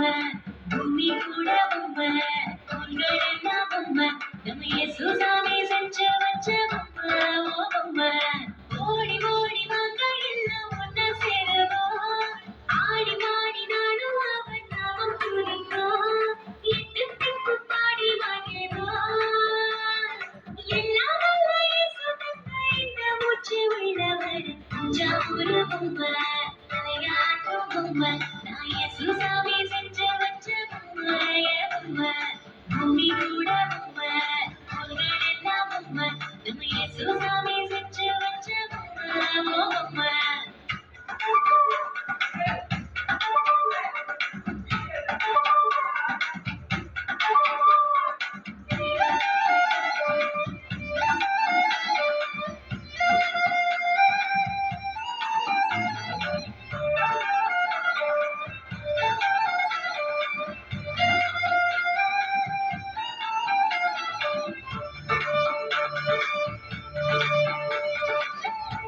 பொம்மை பூமி கூட பொம்மை பொங்கல் எல்லாம் பொம்மை நம்ம இயேசு சாமி செஞ்சு வச்ச பொம்மை ஓ பொம்மை ஓடி ஓடி வாங்க எல்லாம் ஒன்னா சேருவோம் ஆடி மாடி நானும் அவன் நாமம் துணிப்போம் எட்டு திக்கு பாடி வாங்கிடுவோம் எல்லாம் வல்ல இயேசு தந்த இந்த மூச்சு உள்ளவர் தஞ்சாவூர் பொம்மை தலையாட்டும் பொம்மை நான் இயேசு சாமி செஞ்சு வச்ச பொம்மை பொம்மை பூமி கூட பொம்மை பொங்கல் எல்லாம் பொம்மை நம்ம இயேசு சாமி செஞ்சு வச்ச பொம்மை ஓ பொம்மை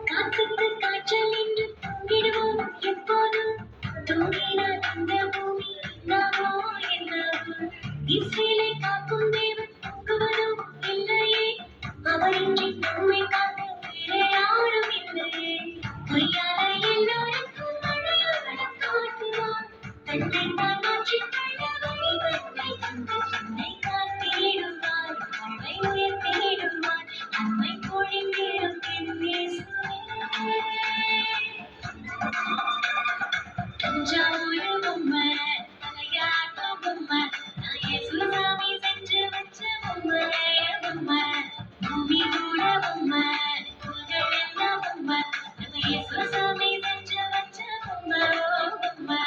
காத்துக்கு காய்ச்சல் என்று தூங்கிடுவோம் எப்போதும் தூங்கினால் இந்த பூமி என்னாகோ என்னாகோ இஸ்ரேலை காக்கும் தேவன் தூங்குவதோ இல்லையே அவரின்றி நம்மை காக்க வேறு யாரும் இல்லையே பொய்யால எல்லோருக்கும் மழையாக காட்டுவான் தன்னை தான் மாற்றிக்கொள்ள வழிவகை தந்து என்னை காத்திடுவார் நம்மை உயர்த்திடுவார் நம்மை பொழிந்திடும் என் இயேசுவே தஞ்சாவூர் பொம்மை தலையாட்டும் பொம்மை நான் இயேசு சாமி செஞ்சு வச்ச பொம்மை பொம்மை பூமி கூட பொம்மை பொங்கல் எல்லாம் பொம்மை நம்ம இயேசு சாமி செஞ்சு வச்ச பொம்மை ஓ பொம்மை